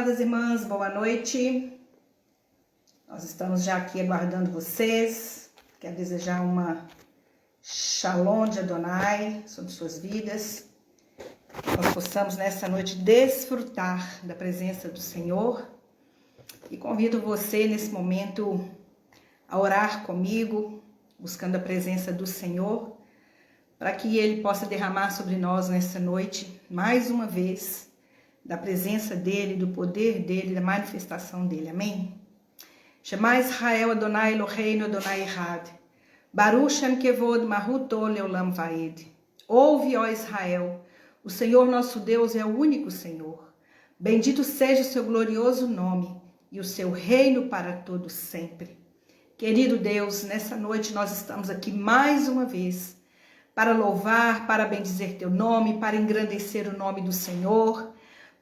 amadas irmãs, boa noite. Nós estamos já aqui aguardando vocês. Quero desejar uma Shalom de Adonai sobre suas vidas. Nós possamos nessa noite desfrutar da presença do Senhor. E convido você nesse momento a orar comigo, buscando a presença do Senhor, para que Ele possa derramar sobre nós nessa noite, mais uma vez, da presença dEle, do poder dEle, da manifestação dEle. Amém? Shema Israel Adonai Eloheinu Adonai Echad. Baruch Shem Kevod Mahuto Leolam Vaed. Ouve, ó Israel, o Senhor nosso Deus é o único Senhor. Bendito seja o seu glorioso nome e o seu reino para todos sempre. Querido Deus, nessa noite nós estamos aqui mais uma vez para louvar, para bendizer teu nome, para engrandecer o nome do Senhor,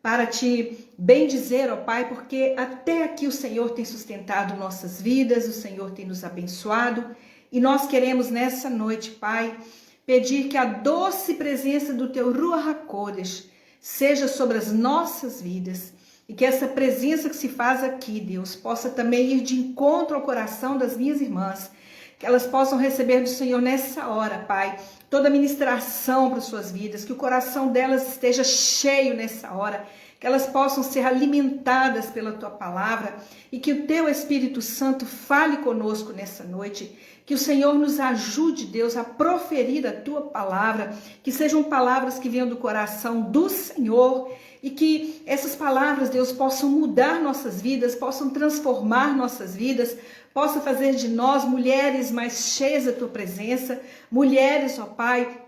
para te bendizer, ó Pai, porque até aqui o Senhor tem sustentado nossas vidas, o Senhor tem nos abençoado, e nós queremos nessa noite, Pai, pedir que a doce presença do teu Ruach HaKodesh seja sobre as nossas vidas, e que essa presença que se faz aqui, Deus, possa também ir de encontro ao coração das minhas irmãs, que elas possam receber do Senhor nessa hora, Pai, toda a ministração para suas vidas, que o coração delas esteja cheio nessa hora, que elas possam ser alimentadas pela tua palavra e que o teu Espírito Santo fale conosco nessa noite, que o Senhor nos ajude, Deus, a proferir a tua palavra, que sejam palavras que venham do coração do Senhor e que essas palavras, Deus, possam mudar nossas vidas, possam transformar nossas vidas, possa fazer de nós mulheres mais cheias da tua presença, mulheres, ó Pai,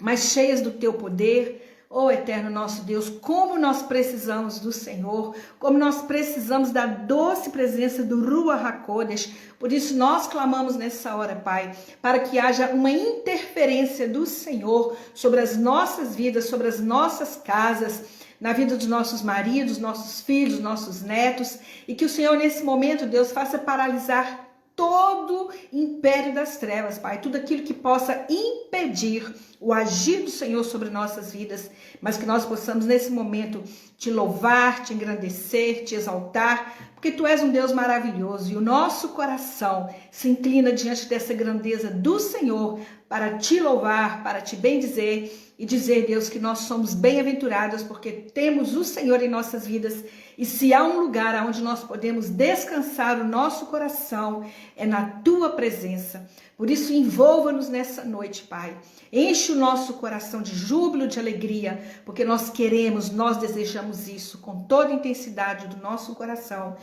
mais cheias do teu poder. Ó eterno nosso Deus, como nós precisamos do Senhor, como nós precisamos da doce presença do Ruach HaKodesh. Por isso nós clamamos nessa hora, Pai, para que haja uma interferência do Senhor sobre as nossas vidas, sobre as nossas casas, na vida dos nossos maridos, nossos filhos, nossos netos, e que o Senhor nesse momento, Deus, faça paralisar todo império das trevas, Pai, tudo aquilo que possa impedir o agir do Senhor sobre nossas vidas, mas que nós possamos nesse momento te louvar, te engrandecer, te exaltar, porque tu és um Deus maravilhoso e o nosso coração se inclina diante dessa grandeza do Senhor para te louvar, para te bendizer e dizer, Deus, que nós somos bem-aventurados porque temos o Senhor em nossas vidas. E se há um lugar onde nós podemos descansar o nosso coração, é na tua presença. Por isso, envolva-nos nessa noite, Pai. Enche o nosso coração de júbilo, de alegria, porque nós queremos, nós desejamos isso com toda a intensidade do nosso coração.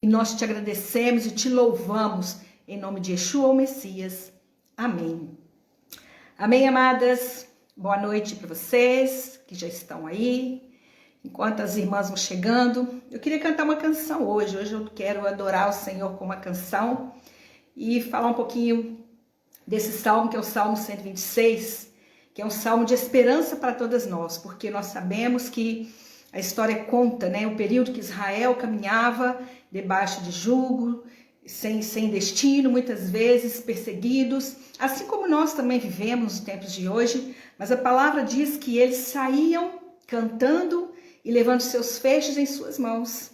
E nós te agradecemos e te louvamos em nome de Yeshua, o Messias. Amém. Amém, amadas. Boa noite para vocês que já estão aí. Enquanto as irmãs vão chegando, eu queria cantar uma canção hoje. Hoje eu quero adorar o Senhor com uma canção e falar um pouquinho desse salmo, que é o Salmo 126, que é um salmo de esperança para todas nós, porque nós sabemos que a história conta, né, o período que Israel caminhava debaixo de jugo, sem destino, muitas vezes perseguidos, assim como nós também vivemos nos tempos de hoje, mas a palavra diz que eles saíam cantando e levando seus feixes em suas mãos.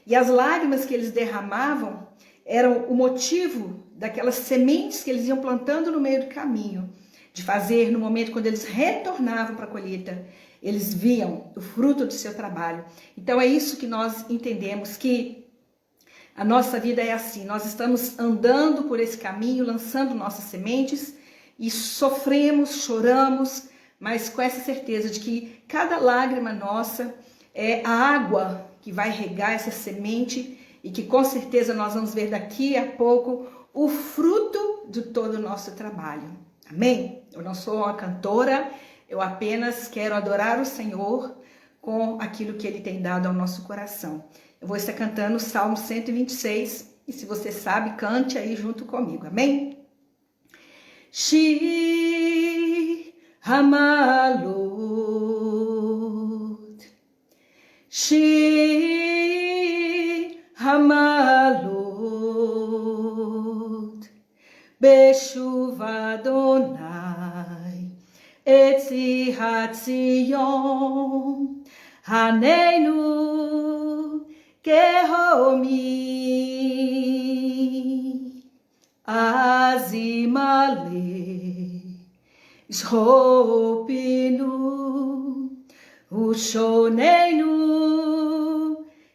E as lágrimas que eles derramavam eram o motivo daquelas sementes que eles iam plantando no meio do caminho, de fazer no momento quando eles retornavam para a colheita, eles viam o fruto do seu trabalho. Então é isso que nós entendemos, que a nossa vida é assim, nós estamos andando por esse caminho, lançando nossas sementes e sofremos, choramos, mas com essa certeza de que cada lágrima nossa é a água que vai regar essa semente e que com certeza nós vamos ver daqui a pouco o fruto de todo o nosso trabalho. Amém? Eu não sou uma cantora, eu apenas quero adorar o Senhor com aquilo que Ele tem dado ao nosso coração. Eu vou estar cantando o Salmo 126 e se você sabe, cante aí junto comigo. Amém? Shir Hamalut, Shir Hamalut, Beshuva Adonai, Etzi Hatzion, Haneinu, kehomi azimale shopinu ushonenu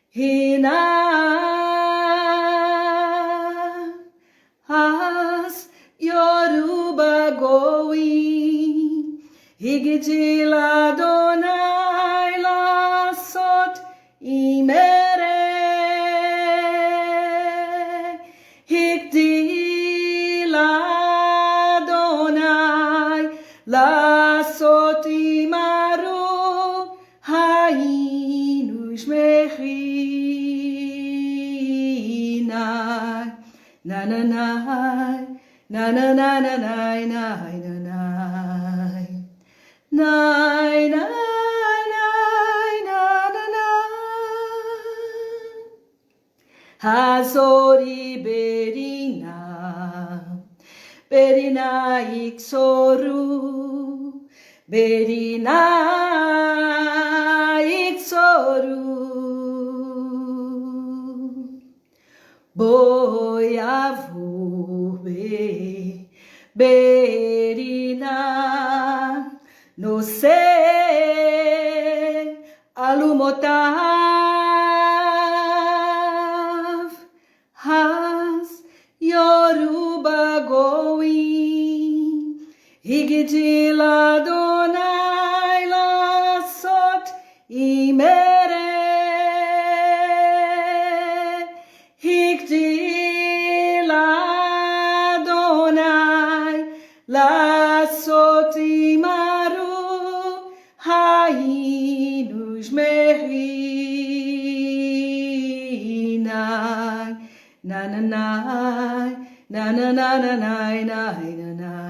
hina as yoruba going higidila donai la sot imere higdila donai la sot imaru hainus mechina na na na na na na na na na na Nai, nai, nai, na, na, na. Hazori berina, berina iksoru, berina iksoru. Boyavu be, berina. No sei alumotav has Yoruba going higidila donai la sot imere higdila donai la sot imaru hainus merinai na na na na na na na na na na na na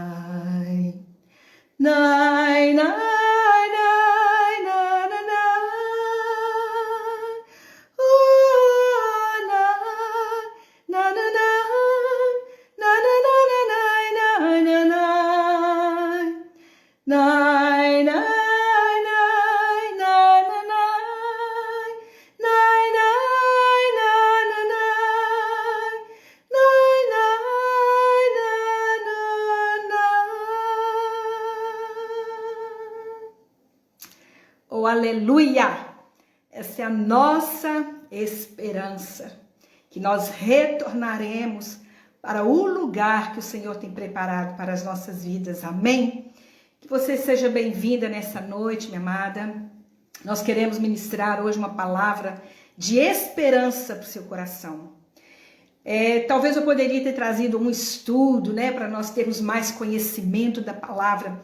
Oh, aleluia! Essa é a nossa esperança, que nós retornaremos para o lugar que o Senhor tem preparado para as nossas vidas. Amém? Que você seja bem-vinda nessa noite, minha amada. Nós queremos ministrar hoje uma palavra de esperança para o seu coração. Talvez eu poderia ter trazido um estudo, né, para nós termos mais conhecimento da palavra.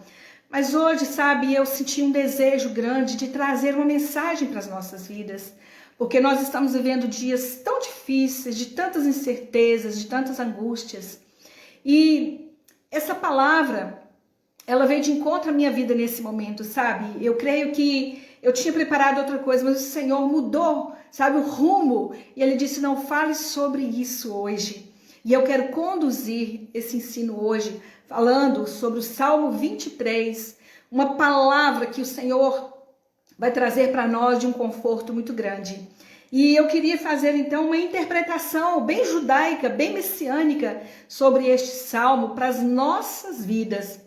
Mas hoje, sabe, eu senti um desejo grande de trazer uma mensagem para as nossas vidas, porque nós estamos vivendo dias tão difíceis, de tantas incertezas, de tantas angústias. E essa palavra, ela veio de encontro à minha vida nesse momento, sabe? Eu creio que eu tinha preparado outra coisa, mas o Senhor mudou, sabe, o rumo. E Ele disse, não fale sobre isso hoje. E eu quero conduzir esse ensino hoje, falando sobre o Salmo 23, uma palavra que o Senhor vai trazer para nós de um conforto muito grande. E eu queria fazer então uma interpretação bem judaica, bem messiânica sobre este Salmo para as nossas vidas.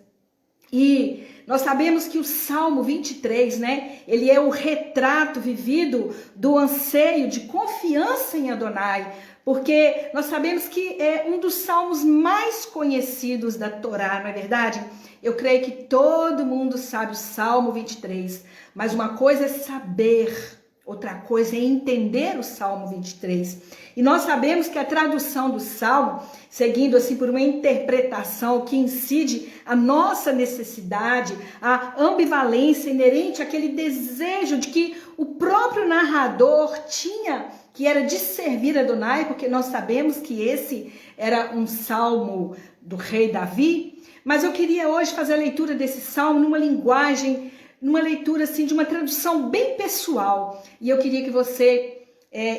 E nós sabemos que o Salmo 23, né, ele é o retrato vivido do anseio de confiança em Adonai, porque nós sabemos que é um dos salmos mais conhecidos da Torá, não é verdade? Eu creio que todo mundo sabe o Salmo 23, mas uma coisa é saber, outra coisa é entender o Salmo 23. E nós sabemos que a tradução do Salmo, seguindo assim por uma interpretação que incide a nossa necessidade, a ambivalência inerente àquele desejo de que o próprio narrador tinha, que era de servir a Adonai, porque nós sabemos que esse era um salmo do rei Davi. Mas eu queria hoje fazer a leitura desse salmo numa linguagem, numa leitura assim de uma tradução bem pessoal. E eu queria que você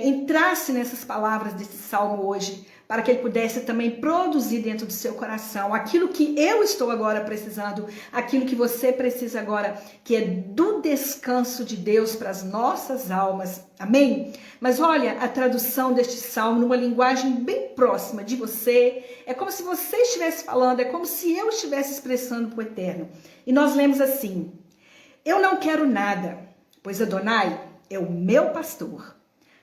entrasse nessas palavras desse salmo hoje, para que ele pudesse também produzir dentro do seu coração aquilo que eu estou agora precisando, aquilo que você precisa agora, que é do descanso de Deus para as nossas almas. Amém? Mas olha, a tradução deste salmo numa linguagem bem próxima de você, é como se você estivesse falando, é como se eu estivesse expressando para o Eterno. E nós lemos assim: eu não quero nada, pois Adonai é o meu pastor.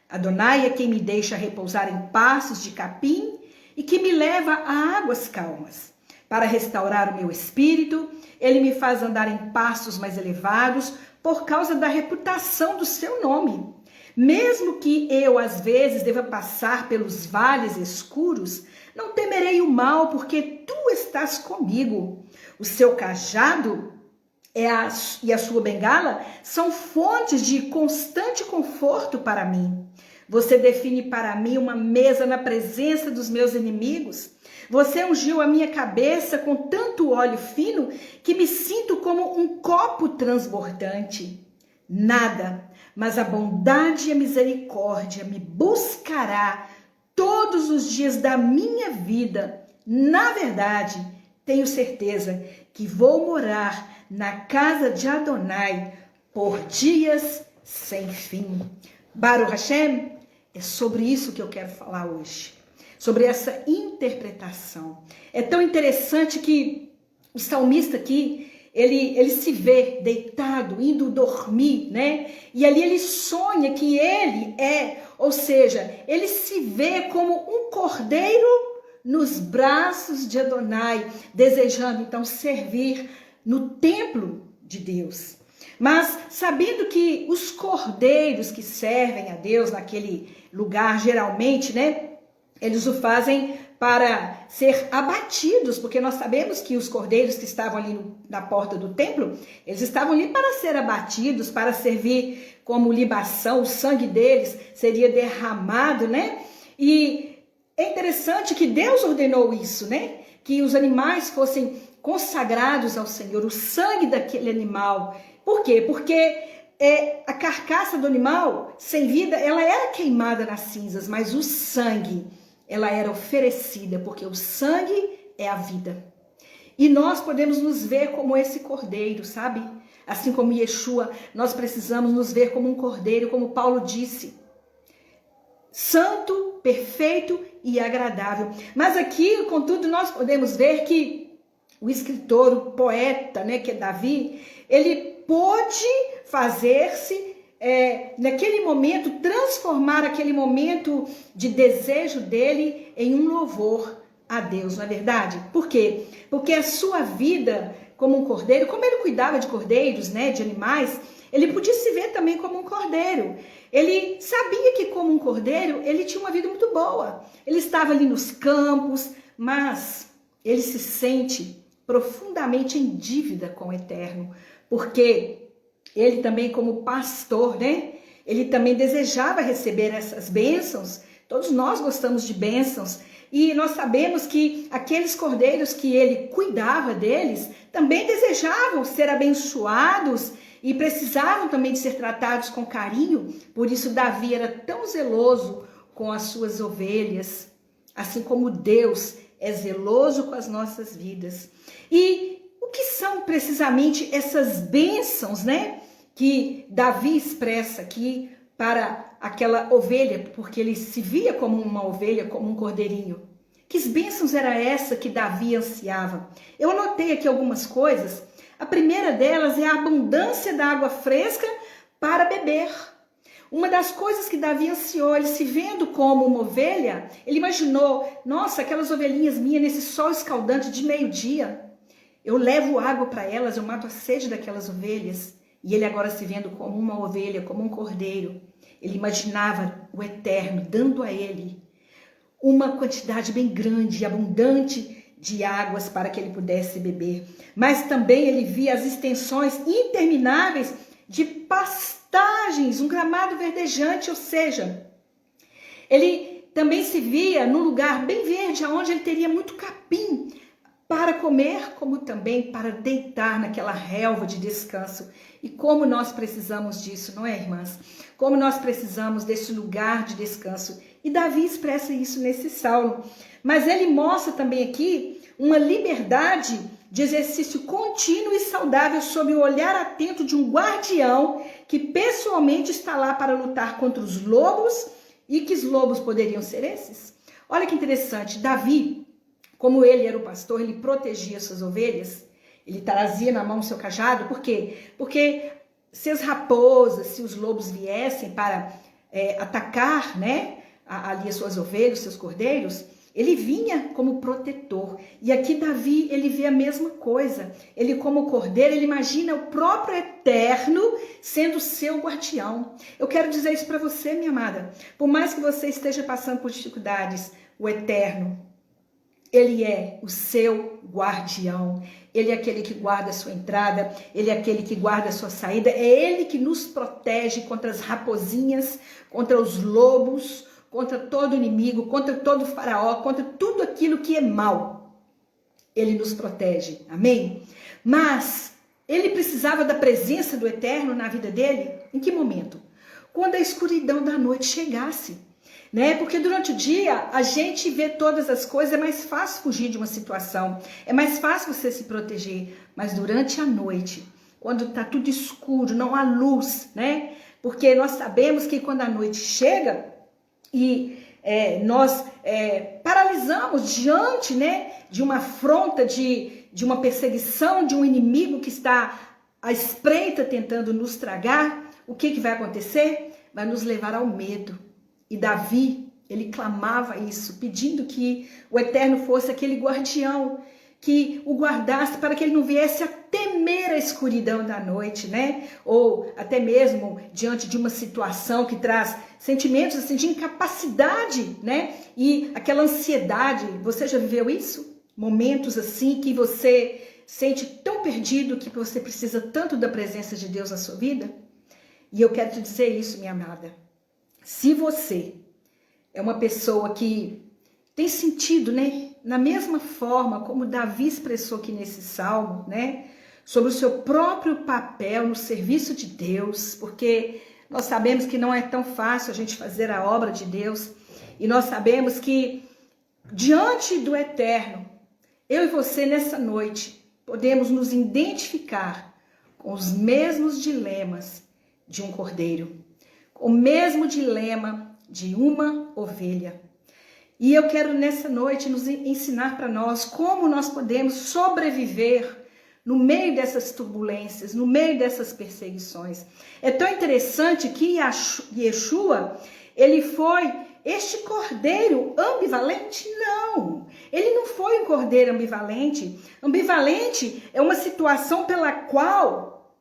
Adonai é quem me deixa repousar em pastos de capim e que me leva a águas calmas. Para restaurar o meu espírito, ele me faz andar em pastos mais elevados por causa da reputação do seu nome. Mesmo que eu, às vezes, deva passar pelos vales escuros, não temerei o mal, porque tu estás comigo. O seu cajado e a sua bengala são fontes de constante conforto para mim. Você define para mim uma mesa na presença dos meus inimigos. Você ungiu a minha cabeça com tanto óleo fino que me sinto como um copo transbordante. Nada, mas a bondade e a misericórdia me buscará todos os dias da minha vida. Na verdade, tenho certeza que vou morar na casa de Adonai por dias sem fim. Baruch Hashem, é sobre isso que eu quero falar hoje, sobre essa interpretação. É tão interessante que o salmista aqui, ele se vê deitado, indo dormir, né? E ali ele sonha que ele ou seja, ele se vê como um cordeiro nos braços de Adonai, desejando então servir no templo de Deus. Mas sabendo que os cordeiros que servem a Deus naquele lugar, geralmente, né, eles o fazem para ser abatidos, porque nós sabemos que os cordeiros que estavam ali na porta do templo, eles estavam ali para ser abatidos, para servir como libação, o sangue deles seria derramado, né? E é interessante que Deus ordenou isso, né? Que os animais fossem consagrados ao Senhor, o sangue daquele animal. Por quê? Porque a carcaça do animal sem vida, ela era queimada nas cinzas, mas o sangue, ela era oferecida, porque o sangue é a vida. E nós podemos nos ver como esse cordeiro, sabe? Assim como Yeshua, nós precisamos nos ver como um cordeiro, como Paulo disse. Santo, perfeito e agradável. Mas aqui, contudo, nós podemos ver que o escritor, o poeta, né, que é Davi, ele pôde fazer-se, naquele momento, transformar aquele momento de desejo dele em um louvor a Deus, não é verdade? Por quê? Porque a sua vida como um cordeiro, como ele cuidava de cordeiros, né, de animais, ele podia se ver também como um cordeiro. Ele sabia que como um cordeiro, ele tinha uma vida muito boa. Ele estava ali nos campos, mas ele se sente profundamente em dívida com o Eterno, porque ele também como pastor, né? Ele também desejava receber essas bênçãos. Todos nós gostamos de bênçãos. E nós sabemos que aqueles cordeiros que ele cuidava deles também desejavam ser abençoados e precisavam também de ser tratados com carinho. Por isso Davi era tão zeloso com as suas ovelhas, assim como Deus é zeloso com as nossas vidas. E o que são precisamente essas bênçãos, né, que Davi expressa aqui para aquela ovelha, porque ele se via como uma ovelha, como um cordeirinho? Que bênçãos era essa que Davi ansiava? Eu anotei aqui algumas coisas. A primeira delas é a abundância da água fresca para beber. Uma das coisas que Davi ansiou, ele se vendo como uma ovelha, ele imaginou, nossa, aquelas ovelhinhas minhas nesse sol escaldante de meio-dia, eu levo água para elas, eu mato a sede daquelas ovelhas. E ele agora se vendo como uma ovelha, como um cordeiro, ele imaginava o Eterno dando a ele uma quantidade bem grande e abundante de águas para que ele pudesse beber. Mas também ele via as extensões intermináveis de pastagens, um gramado verdejante, ou seja, ele também se via num lugar bem verde, onde ele teria muito capim para comer, como também para deitar naquela relva de descanso. E como nós precisamos disso, não é, irmãs? Como nós precisamos desse lugar de descanso. E Davi expressa isso nesse salmo. Mas ele mostra também aqui uma liberdade de exercício contínuo e saudável sob o olhar atento de um guardião que pessoalmente está lá para lutar contra os lobos. E que os lobos poderiam ser esses? Olha que interessante, Davi, como ele era o pastor, ele protegia suas ovelhas, ele trazia na mão o seu cajado. Por quê? Porque se as raposas, se os lobos viessem para atacar, né, ali as suas ovelhas, os seus cordeiros, ele vinha como protetor. E aqui Davi, ele vê a mesma coisa. Ele, como cordeiro, ele imagina o próprio Eterno sendo seu guardião. Eu quero dizer isso para você, minha amada. Por mais que você esteja passando por dificuldades, o Eterno, ele é o seu guardião. Ele é aquele que guarda a sua entrada, ele é aquele que guarda a sua saída. É ele que nos protege contra as raposinhas, contra os lobos, contra todo inimigo, contra todo faraó, contra tudo aquilo que é mal. Ele nos protege, amém? Mas ele precisava da presença do Eterno na vida dele, em que momento? Quando a escuridão da noite chegasse, né? Porque durante o dia a gente vê todas as coisas, é mais fácil fugir de uma situação, é mais fácil você se proteger, mas durante a noite, quando está tudo escuro, não há luz, né? Porque nós sabemos que quando a noite chega, e nós paralisamos diante, né, de uma afronta, de uma perseguição, de um inimigo que está à espreita tentando nos tragar, o que vai acontecer? Vai nos levar ao medo. E Davi, ele clamava isso, pedindo que o Eterno fosse aquele guardião, que o guardasse para que ele não viesse a temer a escuridão da noite, né? Ou até mesmo diante de uma situação que traz sentimentos assim, de incapacidade, né? E aquela ansiedade, você já viveu isso? Momentos assim que você sente tão perdido que você precisa tanto da presença de Deus na sua vida? E eu quero te dizer isso, minha amada. Se você é uma pessoa que tem sentido, né? Na mesma forma como Davi expressou aqui nesse salmo, né? Sobre o seu próprio papel no serviço de Deus, porque nós sabemos que não é tão fácil a gente fazer a obra de Deus, e nós sabemos que diante do Eterno, eu e você nessa noite podemos nos identificar com os mesmos dilemas de um cordeiro, com o mesmo dilema de uma ovelha. E eu quero nessa noite nos ensinar para nós como nós podemos sobreviver no meio dessas turbulências, no meio dessas perseguições. É tão interessante que Yeshua, ele foi este cordeiro ambivalente? Não, ele não foi um cordeiro ambivalente. Ambivalente é uma situação pela qual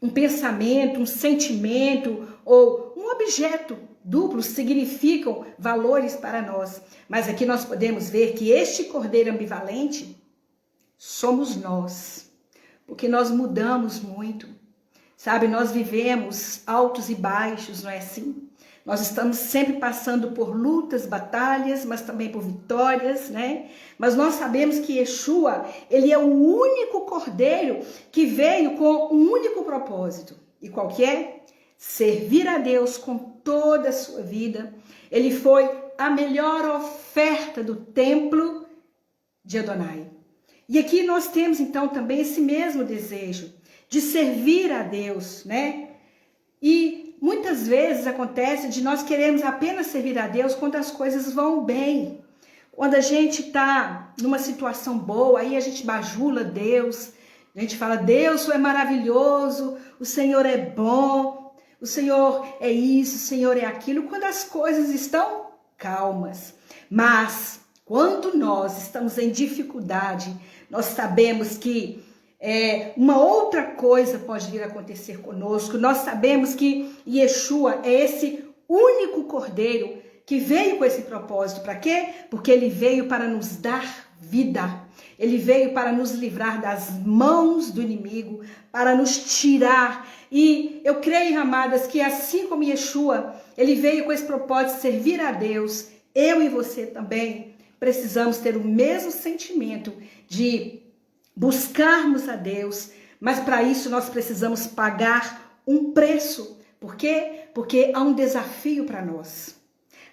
um pensamento, um sentimento ou um objeto duplos significam valores para nós. Mas aqui nós podemos ver que este cordeiro ambivalente somos nós. Porque nós mudamos muito. Sabe, nós vivemos altos e baixos, não é assim? Nós estamos sempre passando por lutas, batalhas, mas também por vitórias, né? Mas nós sabemos que Yeshua, ele é o único cordeiro que veio com um único propósito. E qual que é? Servir a Deus com toda a sua vida. Ele foi a melhor oferta do templo de Adonai. E aqui nós temos então também esse mesmo desejo de servir a Deus, né? E muitas vezes acontece de nós queremos apenas servir a Deus quando as coisas vão bem. Quando a gente está numa situação boa, aí a gente bajula Deus, a gente fala, Deus, o Senhor é maravilhoso, o Senhor é bom, o Senhor é isso, o Senhor é aquilo, quando as coisas estão calmas. Mas quando nós estamos em dificuldade, nós sabemos que uma outra coisa pode vir a acontecer conosco. Nós sabemos que Yeshua é esse único cordeiro que veio com esse propósito. Para quê? Porque ele veio para nos dar vida. Ele veio para nos livrar das mãos do inimigo, para nos tirar. E eu creio, amadas, que assim como Yeshua, ele veio com esse propósito de servir a Deus, eu e você também precisamos ter o mesmo sentimento de buscarmos a Deus, mas para isso nós precisamos pagar um preço. Por quê? Porque há um desafio para nós.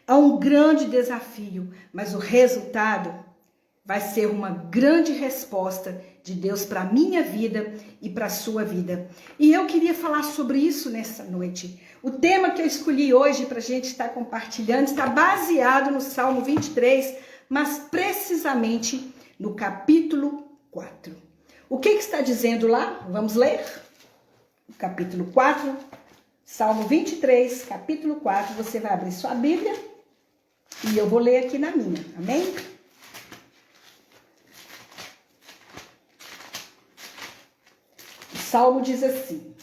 Há um grande desafio, mas o resultado vai ser uma grande resposta de Deus para a minha vida e para a sua vida. E eu queria falar sobre isso nessa noite. O tema que eu escolhi hoje para a gente estar compartilhando está baseado no Salmo 23, mas precisamente no capítulo 4. O que está dizendo lá? Vamos ler? O capítulo 4, Salmo 23, capítulo 4. Você vai abrir sua Bíblia e eu vou ler aqui na minha. Amém? O Salmo diz assim: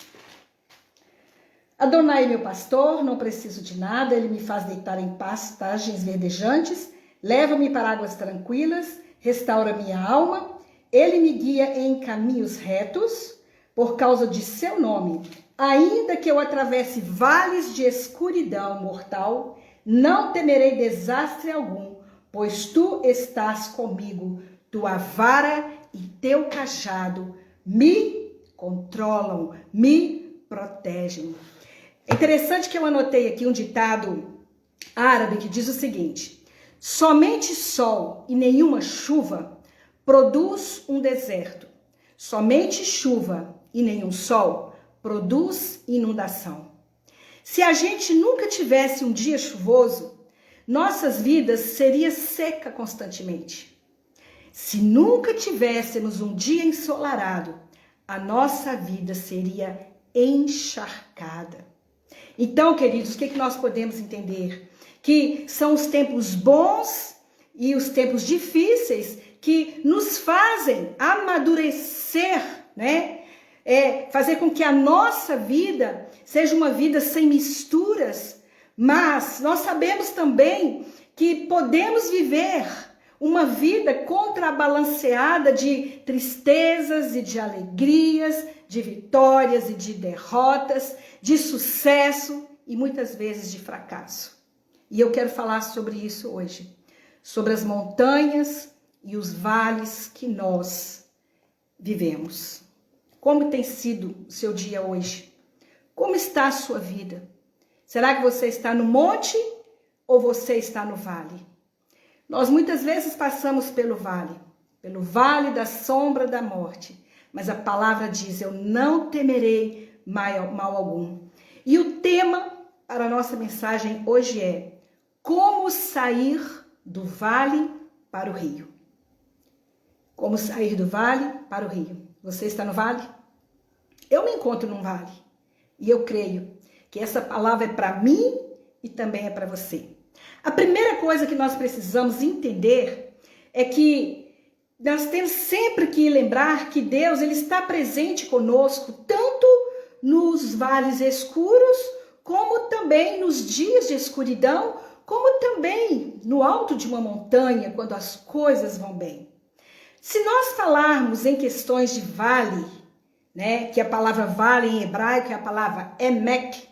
Adonai é meu pastor, não preciso de nada, ele me faz deitar em pastagens verdejantes, leva-me para águas tranquilas, restaura minha alma, ele me guia em caminhos retos, por causa de seu nome. Ainda que eu atravesse vales de escuridão mortal, não temerei desastre algum, pois tu estás comigo, tua vara e teu cajado me controlam, me protegem. É interessante que eu anotei aqui um ditado árabe que diz o seguinte: somente sol e nenhuma chuva produz um deserto. Somente chuva e nenhum sol produz inundação. Se a gente nunca tivesse um dia chuvoso, nossas vidas seriam secas constantemente. Se nunca tivéssemos um dia ensolarado, a nossa vida seria encharcada. Então, queridos, o que nós podemos entender? Que são os tempos bons e os tempos difíceis que nos fazem amadurecer, né? Fazer com que a nossa vida seja uma vida sem misturas, mas nós sabemos também que podemos viver uma vida contrabalanceada de tristezas e de alegrias, de vitórias e de derrotas, de sucesso e muitas vezes de fracasso. E eu quero falar sobre isso hoje, sobre as montanhas e os vales que nós vivemos. Como tem sido o seu dia hoje? Como está a sua vida? Será que você está no monte ou você está no vale? Nós muitas vezes passamos pelo vale da sombra da morte, mas a palavra diz: eu não temerei mal algum. E o tema para a nossa mensagem hoje é: como sair do vale para o rio. Como sair do vale para o rio. Você está no vale? Eu me encontro num vale. E eu creio que essa palavra é para mim e também é para você. A primeira coisa que nós precisamos entender é que nós temos sempre que lembrar que Deus ele está presente conosco, tanto nos vales escuros, como também nos dias de escuridão, como também no alto de uma montanha, quando as coisas vão bem. Se nós falarmos em questões de vale, né, que a palavra vale em hebraico é a palavra emek,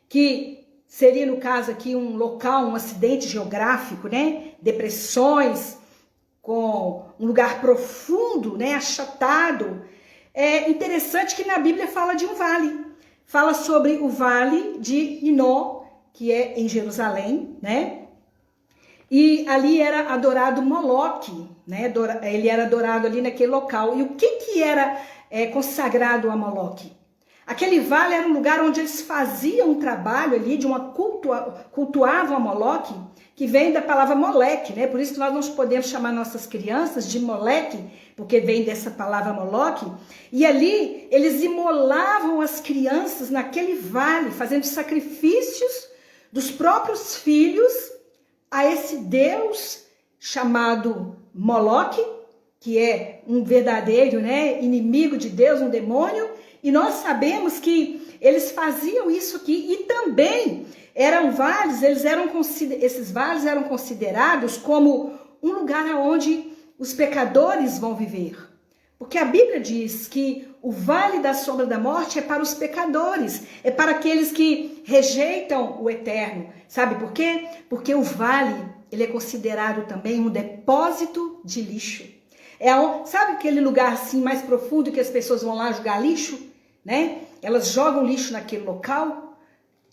que seria no caso aqui um local, um acidente geográfico, né, depressões, com um lugar profundo, né, achatado. É interessante que na Bíblia fala de um vale, fala sobre o vale de Hinnom, que é em Jerusalém, né? E ali era adorado Moloque, né? Ele era adorado ali naquele local. E o que era consagrado a Moloque? Aquele vale era um lugar onde eles faziam um trabalho ali, cultuavam a Moloque, que vem da palavra moleque, né? Por isso que nós não podemos chamar nossas crianças de moleque, porque vem dessa palavra Moloque. E ali eles imolavam as crianças naquele vale, fazendo sacrifícios dos próprios filhos a esse Deus chamado Moloque, que é um verdadeiro, né, inimigo de Deus, um demônio. E nós sabemos que eles faziam isso aqui e também eram vales, esses vales eram considerados como um lugar onde os pecadores vão viver. Porque a Bíblia diz que o vale da sombra da morte é para os pecadores, é para aqueles que rejeitam o eterno. Sabe por quê? Porque o vale ele é considerado também um depósito de lixo. Sabe aquele lugar assim mais profundo que as pessoas vão lá jogar lixo, né? Elas jogam lixo naquele local.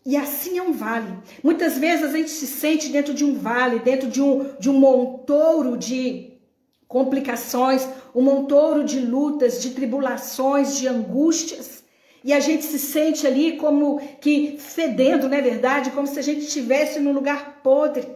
E assim é um vale. Muitas vezes a gente se sente dentro de um vale, dentro de um montouro de complicações, um montouro de lutas, de tribulações, de angústias. E a gente se sente ali como que fedendo, não é verdade? Como se a gente estivesse num lugar podre.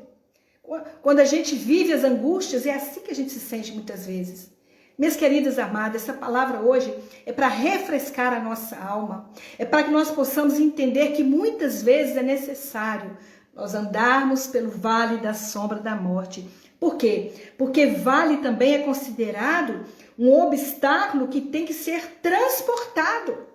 Quando a gente vive as angústias, é assim que a gente se sente muitas vezes. Minhas queridas amadas, essa palavra hoje é para refrescar a nossa alma. É para que nós possamos entender que muitas vezes é necessário nós andarmos pelo vale da sombra da morte. Por quê? Porque vale também é considerado um obstáculo que tem que ser transportado.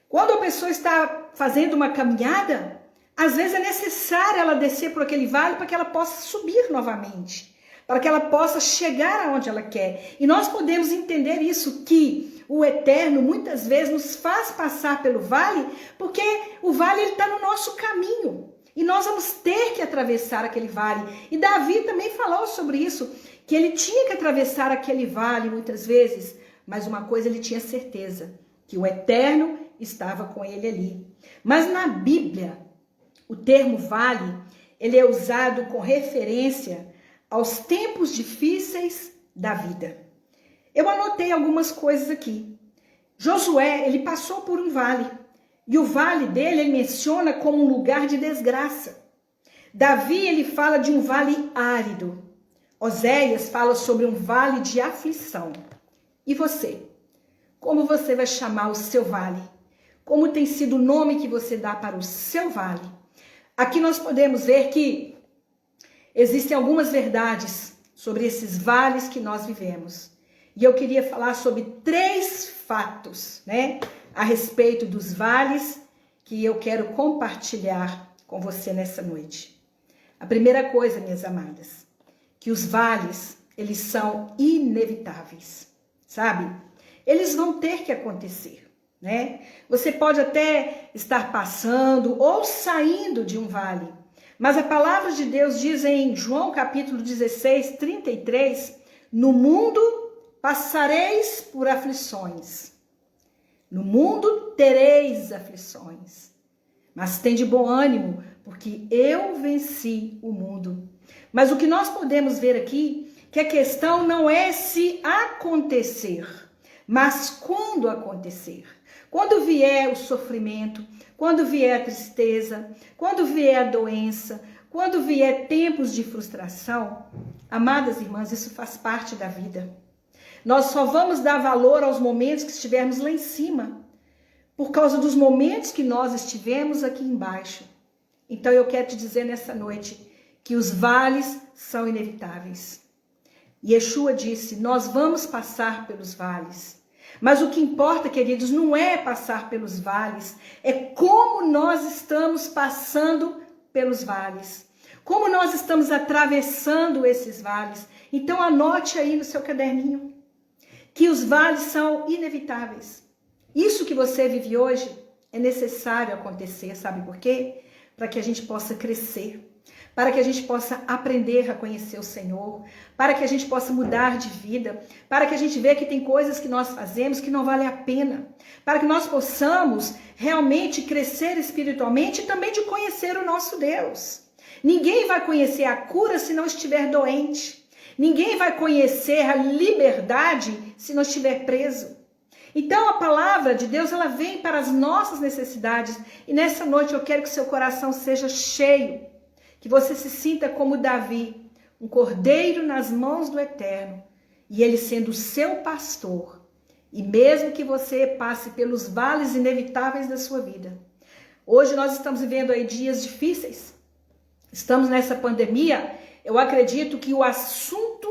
Quando a pessoa está fazendo uma caminhada, às vezes é necessário ela descer por aquele vale para que ela possa subir novamente, para que ela possa chegar aonde ela quer. E nós podemos entender isso, que o Eterno muitas vezes nos faz passar pelo vale, porque o vale está no nosso caminho. E nós vamos ter que atravessar aquele vale. E Davi também falou sobre isso, que ele tinha que atravessar aquele vale muitas vezes, mas uma coisa ele tinha certeza, que o Eterno estava com ele ali. Mas na Bíblia, o termo vale, ele é usado com referência aos tempos difíceis da vida. Eu anotei algumas coisas aqui. Josué, ele passou por um vale. E o vale dele, ele menciona como um lugar de desgraça. Davi, ele fala de um vale árido. Oséias fala sobre um vale de aflição. E você? Como você vai chamar o seu vale? Como tem sido o nome que você dá para o seu vale? Aqui nós podemos ver que existem algumas verdades sobre esses vales que nós vivemos. E eu queria falar sobre 3 fatos, né, a respeito dos vales que eu quero compartilhar com você nessa noite. A primeira coisa, minhas amadas, que os vales, eles são inevitáveis, sabe? Eles vão ter que acontecer, né? Você pode até estar passando ou saindo de um vale, mas a palavra de Deus diz em João capítulo 16, 33, no mundo passareis por aflições. No mundo tereis aflições. Mas tem de bom ânimo, porque eu venci o mundo. Mas o que nós podemos ver aqui, que a questão não é se acontecer, mas quando acontecer. Quando vier o sofrimento, quando vier a tristeza, quando vier a doença, quando vier tempos de frustração, amadas irmãs, isso faz parte da vida. Nós só vamos dar valor aos momentos que estivermos lá em cima, por causa dos momentos que nós estivemos aqui embaixo. Então eu quero te dizer nessa noite que os vales são inevitáveis. Yeshua disse, nós vamos passar pelos vales. Mas o que importa, queridos, não é passar pelos vales, é como nós estamos passando pelos vales. Como nós estamos atravessando esses vales. Então anote aí no seu caderninho que os vales são inevitáveis. Isso que você vive hoje é necessário acontecer, sabe por quê? Para que a gente possa crescer, para que a gente possa aprender a conhecer o Senhor, para que a gente possa mudar de vida, para que a gente veja que tem coisas que nós fazemos que não valem a pena, para que nós possamos realmente crescer espiritualmente e também de conhecer o nosso Deus. Ninguém vai conhecer a cura se não estiver doente. Ninguém vai conhecer a liberdade se não estiver preso. Então a palavra de Deus, ela vem para as nossas necessidades. E nessa noite eu quero que seu coração seja cheio. Que você se sinta como Davi, um cordeiro nas mãos do Eterno. E ele sendo o seu pastor. E mesmo que você passe pelos vales inevitáveis da sua vida. Hoje nós estamos vivendo aí dias difíceis. Estamos nessa pandemia. Eu acredito que o assunto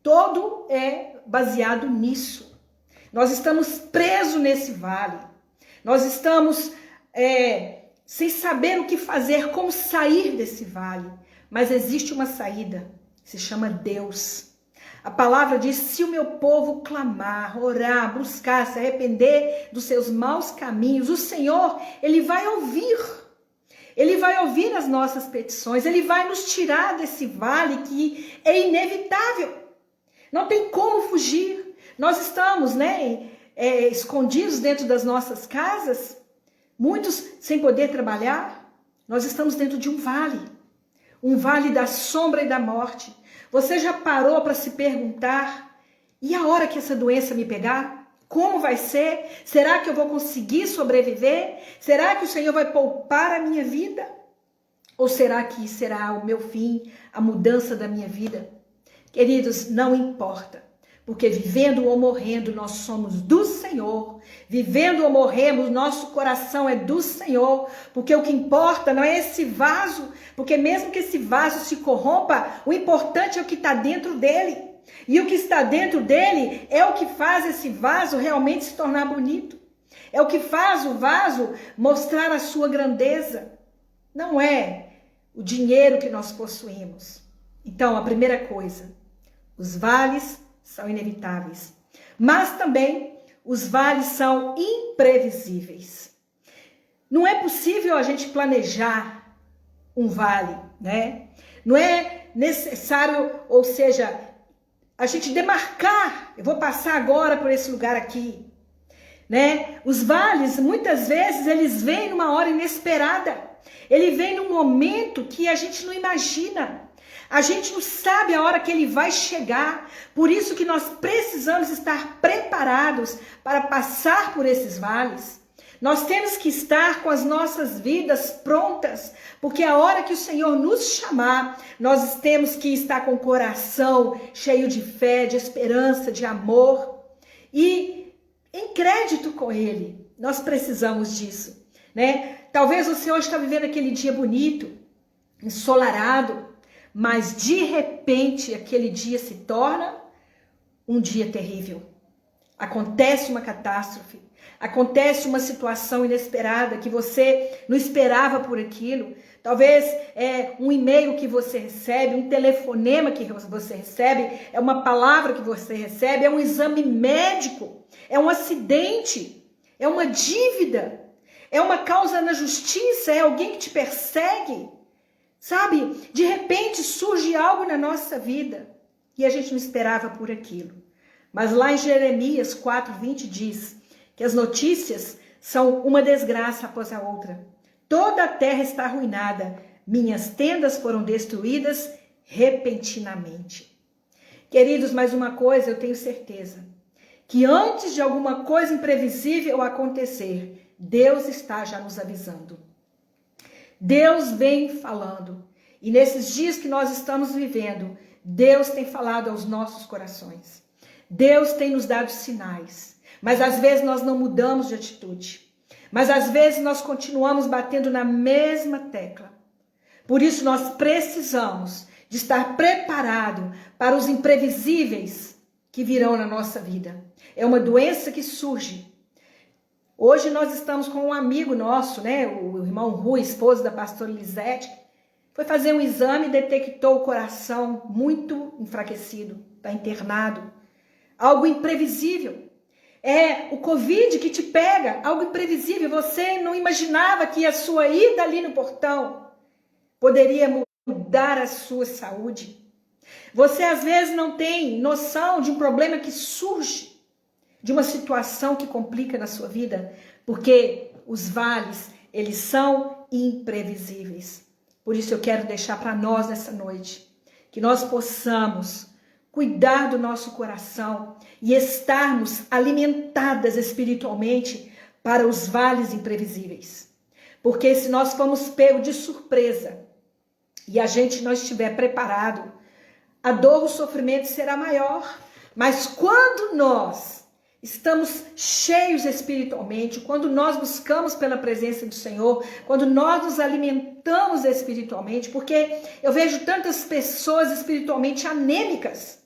todo é baseado nisso. Nós estamos presos nesse vale. Nós estamos sem saber o que fazer, como sair desse vale. Mas existe uma saída, se chama Deus. A palavra diz, se o meu povo clamar, orar, buscar, se arrepender dos seus maus caminhos, o Senhor, Ele vai ouvir. Ele vai ouvir as nossas petições, Ele vai nos tirar desse vale que é inevitável. Não tem como fugir. Nós estamos, escondidos dentro das nossas casas, muitos sem poder trabalhar. Nós estamos dentro de um vale da sombra e da morte. Você já parou para se perguntar, e a hora que essa doença me pegar? Como vai ser? Será que eu vou conseguir sobreviver? Será que o Senhor vai poupar a minha vida? Ou será que será o meu fim, a mudança da minha vida? Queridos, não importa, porque vivendo ou morrendo nós somos do Senhor. Vivendo ou morremos, nosso coração é do Senhor, porque o que importa não é esse vaso, porque mesmo que esse vaso se corrompa, o importante é o que está dentro dele. E o que está dentro dele é o que faz esse vaso realmente se tornar bonito. É o que faz o vaso mostrar a sua grandeza. Não é o dinheiro que nós possuímos. Então, a primeira coisa, os vales são inevitáveis. Mas também os vales são imprevisíveis. Não é possível a gente planejar um vale, né? Não é necessário, ou seja, a gente demarcar, eu vou passar agora por esse lugar aqui, né? Os vales, muitas vezes, eles vêm numa hora inesperada. Ele vem num momento que a gente não imagina. A gente não sabe a hora que ele vai chegar. Por isso que nós precisamos estar preparados para passar por esses vales. Nós temos que estar com as nossas vidas prontas, porque a hora que o Senhor nos chamar, nós temos que estar com o coração cheio de fé, de esperança, de amor e em crédito com Ele. Nós precisamos disso, né? Talvez você hoje está vivendo aquele dia bonito, ensolarado, mas de repente aquele dia se torna um dia terrível. Acontece uma catástrofe. Acontece uma situação inesperada que você não esperava por aquilo. Talvez é um e-mail que você recebe, um telefonema que você recebe, é uma palavra que você recebe, é um exame médico, é um acidente, é uma dívida, é uma causa na justiça, é alguém que te persegue. Sabe? De repente surge algo na nossa vida e a gente não esperava por aquilo. Mas lá em Jeremias 4:20 diz que as notícias são uma desgraça após a outra. Toda a terra está arruinada, minhas tendas foram destruídas repentinamente. Queridos, mais uma coisa eu tenho certeza, que antes de alguma coisa imprevisível acontecer, Deus está já nos avisando. Deus vem falando. E nesses dias que nós estamos vivendo, Deus tem falado aos nossos corações. Deus tem nos dado sinais. Mas às vezes nós não mudamos de atitude. Mas às vezes nós continuamos batendo na mesma tecla. Por isso nós precisamos de estar preparado para os imprevisíveis que virão na nossa vida. É uma doença que surge. Hoje nós estamos com um amigo nosso, né? O irmão Rui, esposo da pastora Lisete, foi fazer um exame e detectou o coração muito enfraquecido, está internado. Algo imprevisível. É o Covid que te pega, algo imprevisível. Você não imaginava que a sua ida ali no portão poderia mudar a sua saúde. Você às vezes não tem noção de um problema que surge, de uma situação que complica na sua vida, porque os vales, eles são imprevisíveis. Por isso eu quero deixar para nós nessa noite, que nós possamos cuidar do nosso coração e estarmos alimentadas espiritualmente para os vales imprevisíveis. Porque se nós formos pegos de surpresa e a gente não estiver preparado, a dor, o sofrimento será maior. Mas quando nós estamos cheios espiritualmente, quando nós buscamos pela presença do Senhor, quando nós nos alimentamos espiritualmente, porque eu vejo tantas pessoas espiritualmente anêmicas,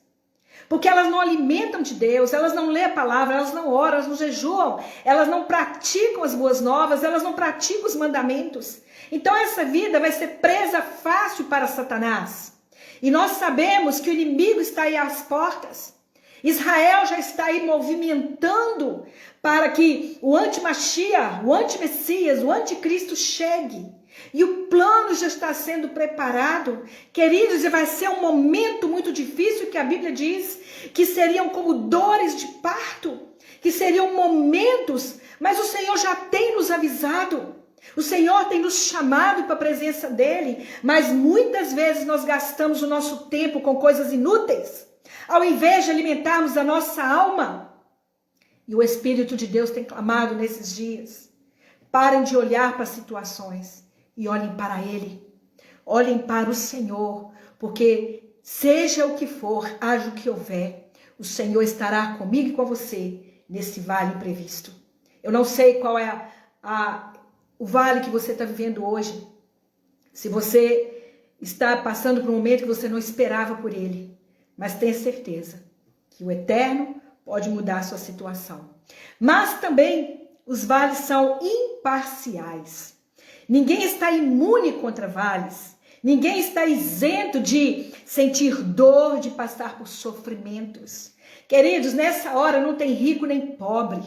porque elas não alimentam de Deus, elas não lêem a palavra, elas não oram, elas não jejuam, elas não praticam as boas novas, elas não praticam os mandamentos. Então essa vida vai ser presa fácil para Satanás. E nós sabemos que o inimigo está aí às portas. Israel já está aí movimentando para que o anti-Mashiach, o anti-Messias, o anticristo chegue. E o plano já está sendo preparado. Queridos, e vai ser um momento muito difícil, que a Bíblia diz que seriam como dores de parto, que seriam momentos, mas o Senhor já tem nos avisado. O Senhor tem nos chamado para a presença dEle, mas muitas vezes nós gastamos o nosso tempo com coisas inúteis, ao invés de alimentarmos a nossa alma. E o Espírito de Deus tem clamado nesses dias. Parem de olhar para as situações e olhem para Ele. Olhem para o Senhor, porque seja o que for, haja o que houver, o Senhor estará comigo e com você nesse vale imprevisto. Eu não sei qual é o vale que você está vivendo hoje. Se você está passando por um momento que você não esperava por ele, mas tenha certeza que o Eterno pode mudar a sua situação. Mas também os vales são imparciais. Ninguém está imune contra vales. Ninguém está isento de sentir dor, de passar por sofrimentos. Queridos, nessa hora não tem rico nem pobre.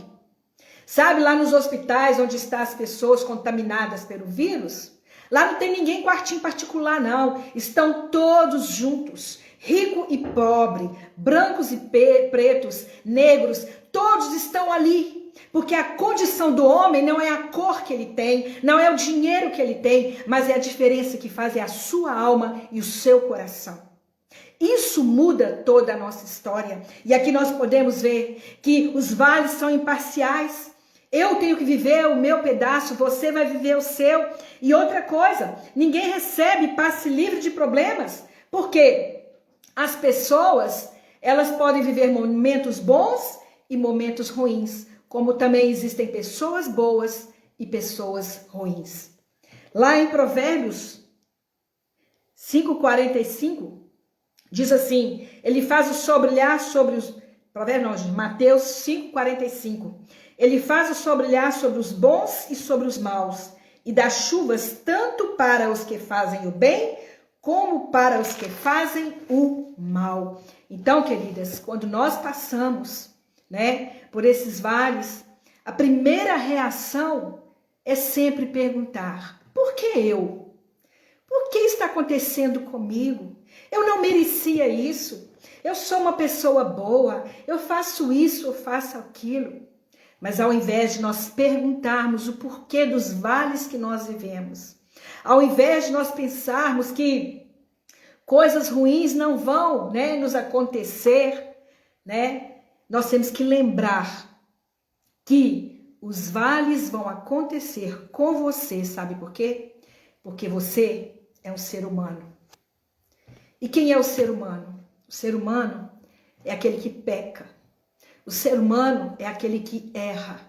Sabe, lá nos hospitais onde estão as pessoas contaminadas pelo vírus, lá não tem ninguém em quartinho particular, não. Estão todos juntos, rico e pobre, brancos e pretos, negros, todos estão ali. Porque a condição do homem não é a cor que ele tem, não é o dinheiro que ele tem, mas é a diferença que faz é a sua alma e o seu coração. Isso muda toda a nossa história. E aqui nós podemos ver que os vales são imparciais. Eu tenho que viver o meu pedaço, você vai viver o seu. E outra coisa, ninguém recebe passe livre de problemas. Por quê? As pessoas, elas podem viver momentos bons e momentos ruins, como também existem pessoas boas e pessoas ruins. Lá em Provérbios 5:45, diz assim, ele faz o sol brilhar sobre os... Mateus 5:45. Ele faz o sol brilhar sobre os bons e sobre os maus, e dá chuvas tanto para os que fazem o bem, como para os que fazem o mal. Então, queridas, quando nós passamos, por esses vales, a primeira reação é sempre perguntar, por que eu? Por que está acontecendo comigo? Eu não merecia isso. Eu sou uma pessoa boa, eu faço isso, eu faço aquilo. Mas ao invés de nós perguntarmos o porquê dos vales que nós vivemos, ao invés de nós pensarmos que coisas ruins não vão, nos acontecer, nós temos que lembrar que os vales vão acontecer com você, sabe por quê? Porque você é um ser humano. E quem é o ser humano? O ser humano é aquele que peca. O ser humano é aquele que erra,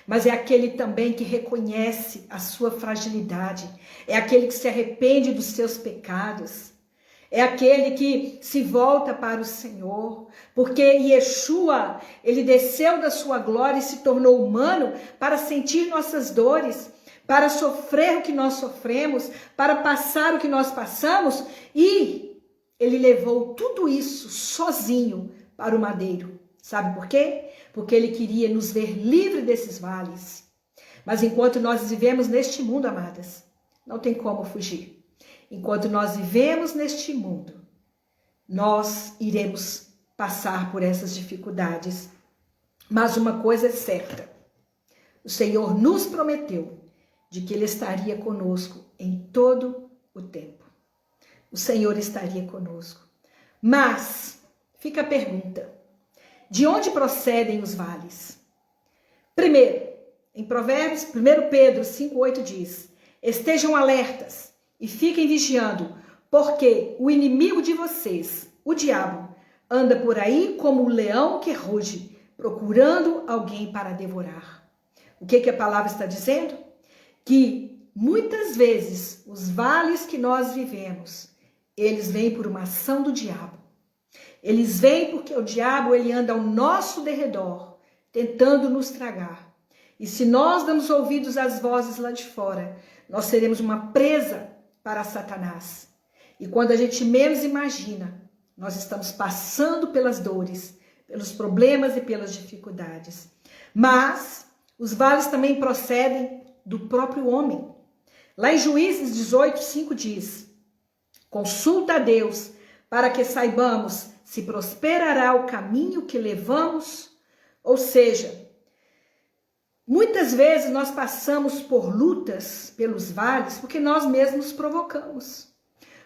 mas é aquele também que reconhece a sua fragilidade, é aquele que se arrepende dos seus pecados, é aquele que se volta para o Senhor, porque Yeshua, ele desceu da sua glória e se tornou humano para sentir nossas dores, para sofrer o que nós sofremos, para passar o que nós passamos, e ele levou tudo isso sozinho para o madeiro. Sabe por quê? Porque ele queria nos ver livre desses vales. Mas enquanto nós vivemos neste mundo, amadas, não tem como fugir. Enquanto nós vivemos neste mundo, nós iremos passar por essas dificuldades. Mas uma coisa é certa, o Senhor nos prometeu de que Ele estaria conosco em todo o tempo. O Senhor estaria conosco. Mas, fica a pergunta, de onde procedem os vales? Primeiro, em Provérbios, 1 Pedro 5:8 diz, estejam alertas e fiquem vigiando, porque o inimigo de vocês, o diabo, anda por aí como um leão que ruge, procurando alguém para devorar. O que a palavra está dizendo? Que muitas vezes os vales que nós vivemos, eles vêm por uma ação do diabo. Eles vêm porque o diabo, ele anda ao nosso derredor, tentando nos tragar. E se nós damos ouvidos às vozes lá de fora, nós seremos uma presa para Satanás. E quando a gente menos imagina, nós estamos passando pelas dores, pelos problemas e pelas dificuldades. Mas os vales também procedem do próprio homem. Lá em Juízes 18:5 diz: consulta a Deus para que saibamos se prosperará o caminho que levamos. Ou seja, muitas vezes nós passamos por lutas pelos vales porque nós mesmos provocamos.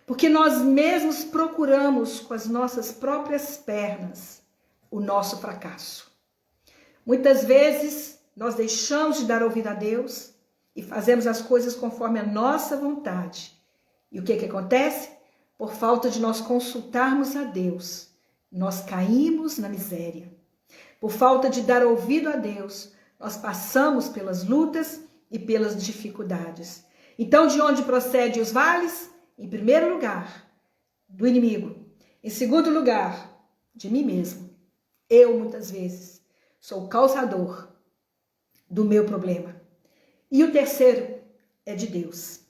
Porque nós mesmos procuramos com as nossas próprias pernas o nosso fracasso. Muitas vezes nós deixamos de dar ouvido a Deus e fazemos as coisas conforme a nossa vontade. E o que acontece? Por falta de nós consultarmos a Deus, nós caímos na miséria. Por falta de dar ouvido a Deus, nós passamos pelas lutas e pelas dificuldades. Então, de onde procedem os vales? Em primeiro lugar, do inimigo. Em segundo lugar, de mim mesmo. Eu, muitas vezes, sou o causador do meu problema. E o terceiro é de Deus.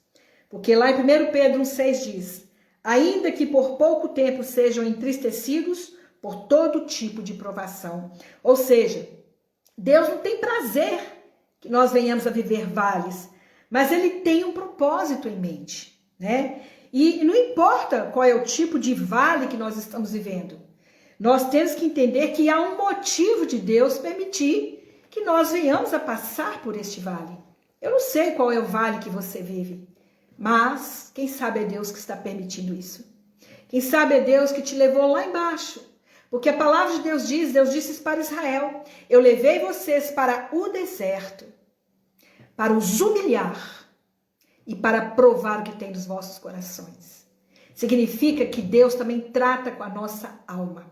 Porque lá em 1 Pedro 1,6 diz: ainda que por pouco tempo sejam entristecidos por todo tipo de provação. Ou seja, Deus não tem prazer que nós venhamos a viver vales, mas Ele tem um propósito em mente, né? E não importa qual é o tipo de vale que nós estamos vivendo, nós temos que entender que há um motivo de Deus permitir que nós venhamos a passar por este vale. Eu não sei qual é o vale que você vive, mas quem sabe é Deus que está permitindo isso. Quem sabe é Deus que te levou lá embaixo. Porque a palavra de Deus diz, Deus disse isso para Israel: eu levei vocês para o deserto, para os humilhar e para provar o que tem nos vossos corações. Significa que Deus também trata com a nossa alma.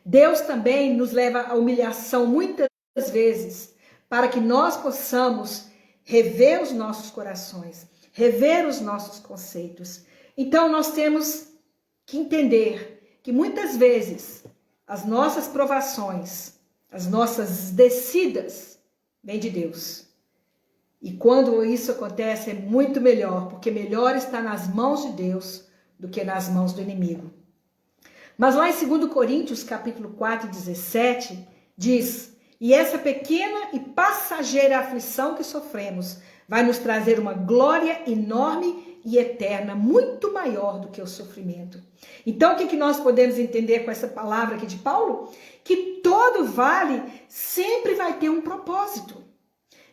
Deus também nos leva à humilhação muitas vezes para que nós possamos rever os nossos corações, rever os nossos conceitos. Então nós temos que entender que muitas vezes as nossas provações, as nossas descidas vêm de Deus. E quando isso acontece é muito melhor, porque melhor está nas mãos de Deus do que nas mãos do inimigo. Mas lá em 2 Coríntios, capítulo 4, 17, diz: e essa pequena e passageira aflição que sofremos vai nos trazer uma glória enorme e eterna, muito maior do que o sofrimento. Então, o que nós podemos entender com essa palavra aqui de Paulo? Que todo vale sempre vai ter um propósito.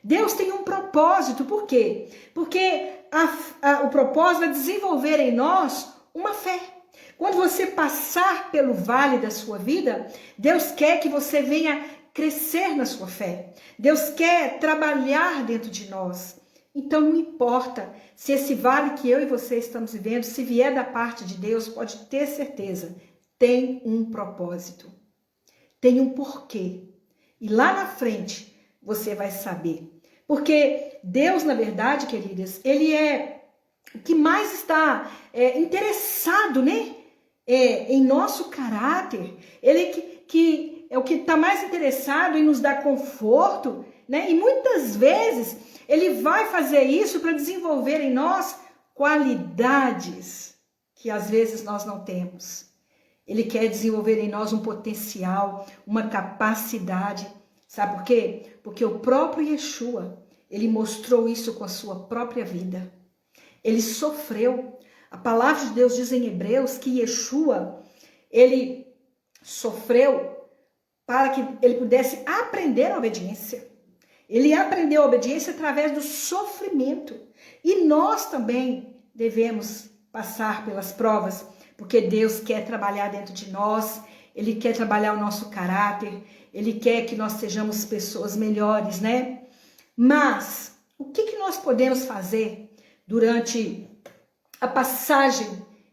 Deus tem um propósito, por quê? Porque o propósito é desenvolver em nós uma fé. Quando você passar pelo vale da sua vida, Deus quer que você venha crescer na sua fé. Deus quer trabalhar dentro de nós. Então não importa se esse vale que eu e você estamos vivendo, se vier da parte de Deus, pode ter certeza, tem um propósito. Tem um porquê. E lá na frente você vai saber. Porque Deus, na verdade, queridas, Ele é o que mais está interessado, né? Em nosso caráter. Ele que é o que está mais interessado em nos dar conforto, né? E muitas vezes Ele vai fazer isso para desenvolver em nós qualidades que às vezes nós não temos. Ele quer desenvolver em nós um potencial, uma capacidade. Sabe por quê? Porque o próprio Yeshua, Ele mostrou isso com a sua própria vida. Ele sofreu. A palavra de Deus diz em Hebreus que Yeshua, Ele sofreu para que Ele pudesse aprender a obediência. Ele aprendeu a obediência através do sofrimento. E nós também devemos passar pelas provas, porque Deus quer trabalhar dentro de nós, Ele quer trabalhar o nosso caráter, Ele quer que nós sejamos pessoas melhores, né? Mas o que nós podemos fazer durante a passagem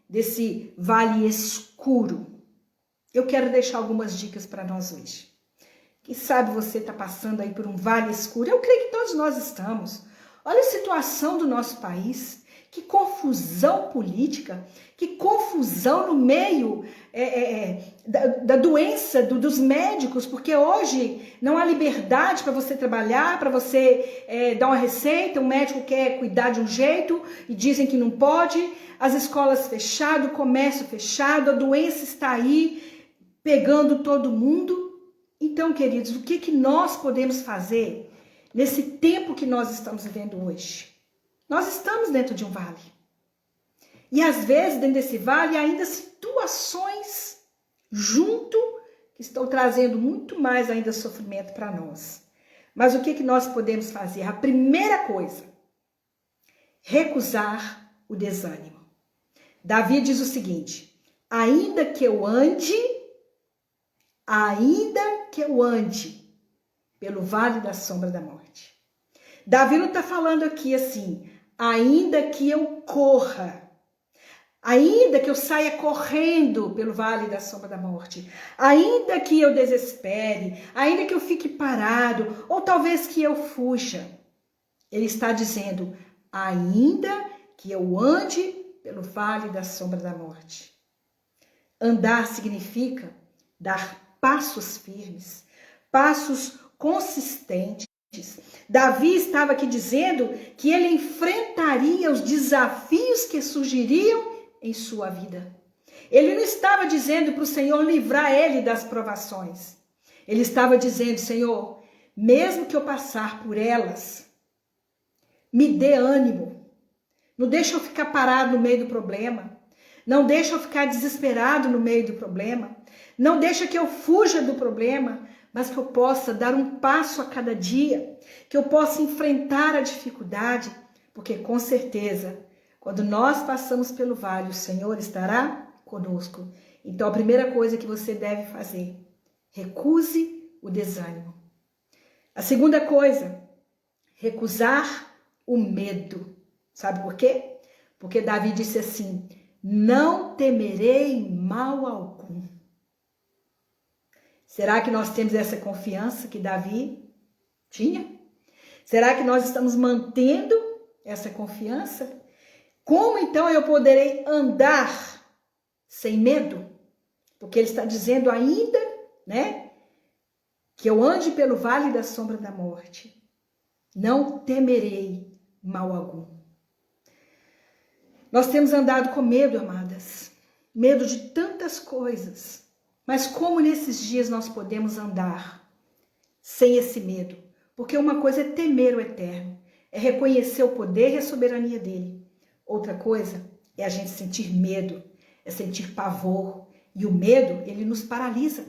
desse vale escuro? Eu quero deixar algumas dicas para nós hoje. Quem sabe você está passando aí por um vale escuro? Eu creio que todos nós estamos. Olha a situação do nosso país. Que confusão política, que confusão no meio da doença dos médicos, porque hoje não há liberdade para você trabalhar, para você dar uma receita, o médico quer cuidar de um jeito e dizem que não pode, as escolas fechadas, o comércio fechado, a doença está aí pegando todo mundo. Então, queridos, o que nós podemos fazer nesse tempo que nós estamos vivendo hoje? Nós estamos dentro de um vale. E às vezes, dentro desse vale, ainda situações junto que estão trazendo muito mais ainda sofrimento para nós. Mas o que nós podemos fazer? A primeira coisa, recusar o desânimo. Davi diz o seguinte: ainda que eu ande pelo vale da sombra da morte. Davi não está falando aqui assim, ainda que eu corra, ainda que eu saia correndo pelo vale da sombra da morte, ainda que eu desespere, ainda que eu fique parado, ou talvez que eu fuja. Ele está dizendo, ainda que eu ande pelo vale da sombra da morte. Andar significa dar passos firmes, passos consistentes. Davi estava aqui dizendo que ele enfrentaria os desafios que surgiriam em sua vida. Ele não estava dizendo para o Senhor livrar ele das provações. Ele estava dizendo, Senhor, mesmo que eu passar por elas, me dê ânimo. Não deixa eu ficar parado no meio do problema. Não deixa eu ficar desesperado no meio do problema. Não deixa que eu fuja do problema, mas que eu possa dar um passo a cada dia, que eu possa enfrentar a dificuldade, porque com certeza, quando nós passamos pelo vale, o Senhor estará conosco. Então a primeira coisa que você deve fazer, recuse o desânimo. A segunda coisa, recusar o medo. Sabe por quê? Porque Davi disse assim, não temerei mal algum. Será que nós temos essa confiança que Davi tinha? Será que nós estamos mantendo essa confiança? Como então eu poderei andar sem medo? Porque ele está dizendo ainda, né, que eu ande pelo vale da sombra da morte. Não temerei mal algum. Nós temos andado com medo, amadas. Medo de tantas coisas. Mas como nesses dias nós podemos andar sem esse medo? Porque uma coisa é temer o eterno, é reconhecer o poder e a soberania dele. Outra coisa é a gente sentir medo, é sentir pavor. E o medo, ele nos paralisa.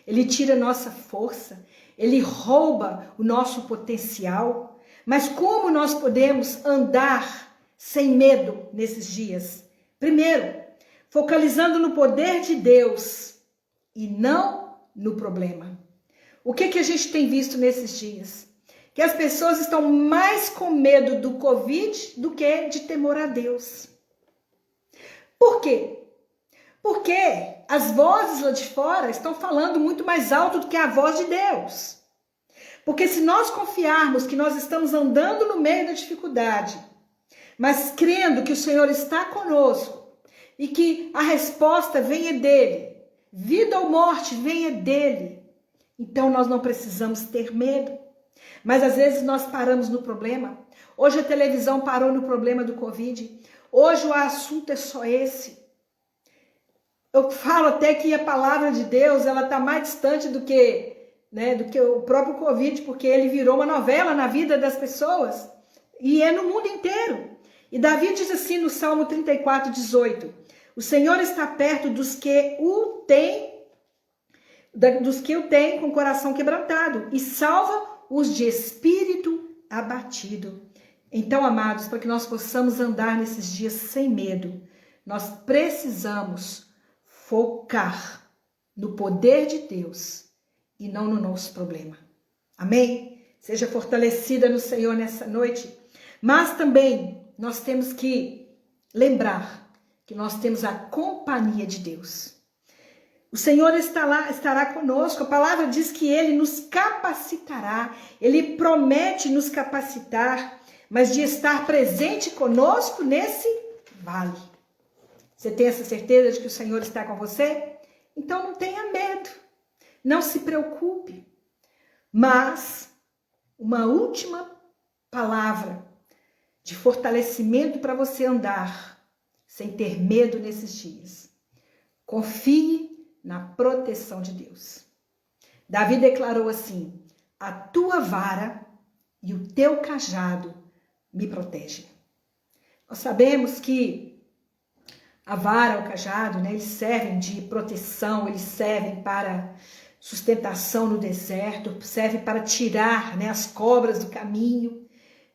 Ele tira a nossa força, ele rouba o nosso potencial. Mas como nós podemos andar sem medo nesses dias? Primeiro, focalizando no poder de Deus e não no problema. O que a gente tem visto nesses dias? Que as pessoas estão mais com medo do Covid do que de temor a Deus. Por quê? Porque as vozes lá de fora estão falando muito mais alto do que a voz de Deus. Porque se nós confiarmos que nós estamos andando no meio da dificuldade, mas crendo que o Senhor está conosco e que a resposta venha dele, vida ou morte venha dele, então nós não precisamos ter medo. Mas às vezes nós paramos no problema. Hoje a televisão parou no problema do Covid. Hoje o assunto é só esse. Eu falo até que a palavra de Deus, ela está mais distante do que o próprio Covid, porque ele virou uma novela na vida das pessoas. E é no mundo inteiro. E Davi diz assim no Salmo 34, 18. O Senhor está perto dos que o têm com o coração quebrantado e salva os de espírito abatido. Então, amados, para que nós possamos andar nesses dias sem medo, nós precisamos focar no poder de Deus e não no nosso problema. Amém? Seja fortalecida no Senhor nessa noite. Mas também nós temos que lembrar que nós temos a companhia de Deus. O Senhor estará conosco. A palavra diz que Ele nos capacitará. Ele promete nos capacitar, mas de estar presente conosco nesse vale. Você tem essa certeza de que o Senhor está com você? Então não tenha medo. Não se preocupe. Mas uma última palavra de fortalecimento para você andar sem ter medo nesses dias. Confie na proteção de Deus. Davi declarou assim: a tua vara e o teu cajado me protegem. Nós sabemos que a vara, o cajado, né, eles servem de proteção, eles servem para sustentação no deserto, servem para tirar, né, as cobras do caminho.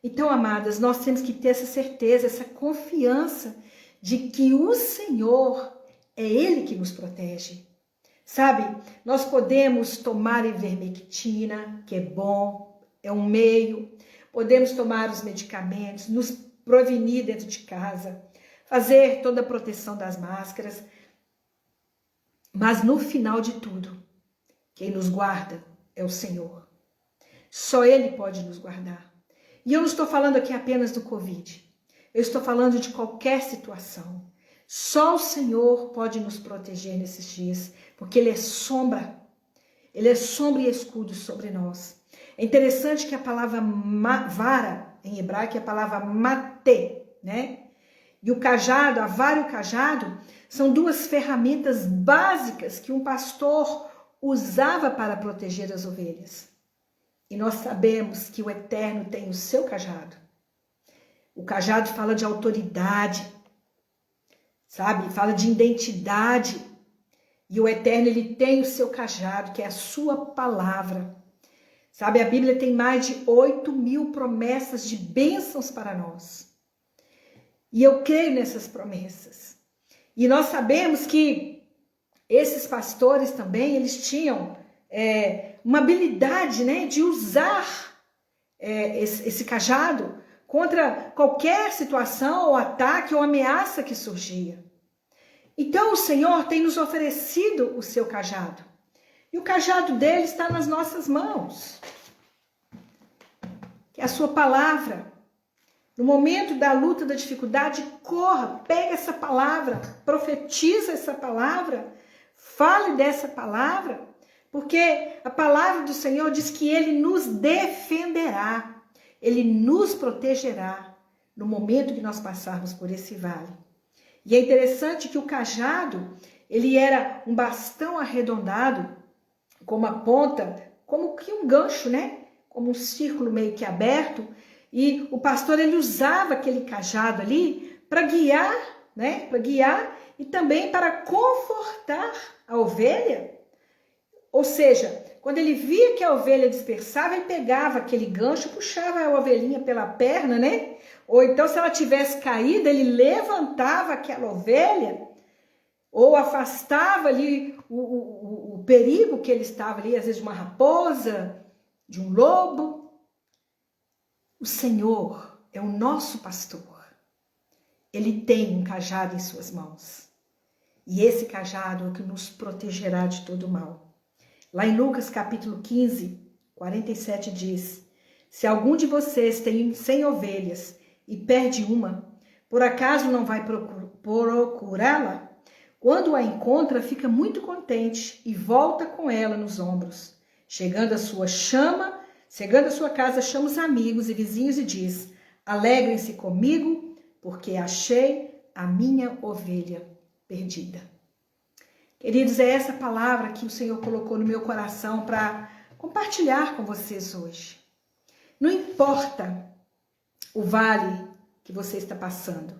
Então, amadas, nós temos que ter essa certeza, essa confiança de que o Senhor é Ele que nos protege. Sabe, nós podemos tomar ivermectina, que é bom, é um meio, podemos tomar os medicamentos, nos prevenir dentro de casa, fazer toda a proteção das máscaras, mas no final de tudo, quem nos guarda é o Senhor. Só Ele pode nos guardar. E eu não estou falando aqui apenas do Covid, eu estou falando de qualquer situação. Só o Senhor pode nos proteger nesses dias, porque Ele é sombra e escudo sobre nós. É interessante que a palavra vara, em hebraico, é a palavra mate, né? E o cajado, a vara e o cajado, são duas ferramentas básicas que um pastor usava para proteger as ovelhas. E nós sabemos que o Eterno tem o seu cajado. O cajado fala de autoridade, sabe? Fala de identidade. E o Eterno, ele tem o seu cajado, que é a sua palavra. Sabe, a Bíblia tem mais de 8.000 promessas de bênçãos para nós. E eu creio nessas promessas. E nós sabemos que esses pastores também, eles tinham uma habilidade, né, de usar esse cajado contra qualquer situação ou ataque ou ameaça que surgia. Então o Senhor tem nos oferecido o seu cajado. E o cajado dele está nas nossas mãos. Que é a sua palavra. No momento da luta, da dificuldade, corra, pega essa palavra, profetiza essa palavra, fale dessa palavra, porque a palavra do Senhor diz que Ele nos defenderá, Ele nos protegerá no momento que nós passarmos por esse vale. E é interessante que o cajado, ele era um bastão arredondado, com uma ponta, como que um gancho, né? Como um círculo meio que aberto, e o pastor, ele usava aquele cajado ali para guiar, né? Para guiar e também para confortar a ovelha. Ou seja, quando ele via que a ovelha dispersava, ele pegava aquele gancho, puxava a ovelhinha pela perna, né? Ou então, se ela tivesse caído, ele levantava aquela ovelha ou afastava ali o perigo que ele estava ali, às vezes de uma raposa, de um lobo. O Senhor é o nosso pastor. Ele tem um cajado em suas mãos. E esse cajado é o que nos protegerá de todo mal. Lá em Lucas capítulo 15, 47 diz: se algum de vocês tem 100 ovelhas e perde uma, por acaso não vai procurá-la? Quando a encontra, fica muito contente e volta com ela nos ombros. Chegando à sua casa, chama os amigos e vizinhos e diz: alegrem-se comigo, porque achei a minha ovelha perdida. Queridos, é essa palavra que o Senhor colocou no meu coração para compartilhar com vocês hoje. Não importa o vale que você está passando.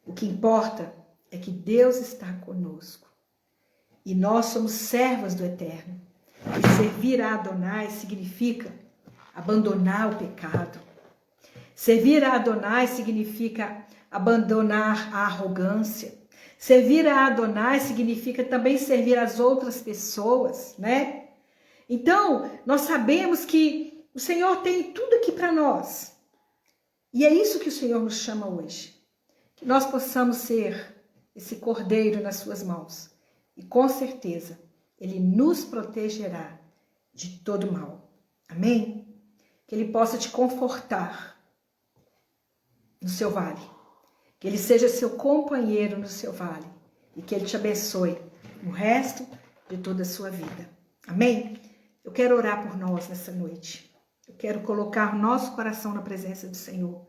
O que importa é que Deus está conosco. E nós somos servas do Eterno. E servir a Adonai significa abandonar o pecado. Servir a Adonai significa abandonar a arrogância. Servir a Adonai significa também servir as outras pessoas, né? Então, nós sabemos que o Senhor tem tudo aqui para nós. E é isso que o Senhor nos chama hoje. Que nós possamos ser esse cordeiro nas suas mãos. E com certeza, Ele nos protegerá de todo mal. Amém? Que Ele possa te confortar no seu vale. Que Ele seja seu companheiro no seu vale. E que Ele te abençoe no resto de toda a sua vida. Amém? Eu quero orar por nós nessa noite. Eu quero colocar o nosso coração na presença do Senhor.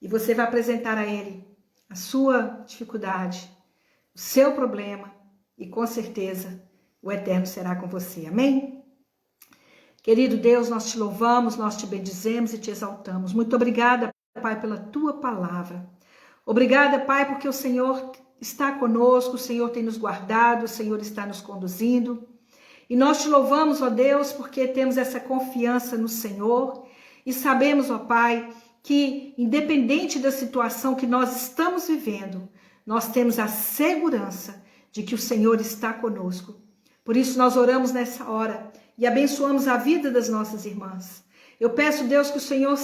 E você vai apresentar a Ele a sua dificuldade, o seu problema. E com certeza o Eterno será com você. Amém? Querido Deus, nós te louvamos, nós te bendizemos e te exaltamos. Muito obrigada, Pai, pela tua palavra. Obrigada, Pai, porque o Senhor está conosco, o Senhor tem nos guardado, o Senhor está nos conduzindo. E nós te louvamos, ó Deus, porque temos essa confiança no Senhor e sabemos, ó Pai, que independente da situação que nós estamos vivendo, nós temos a segurança de que o Senhor está conosco. Por isso nós oramos nessa hora e abençoamos a vida das nossas irmãs. Eu peço, Deus, que o Senhor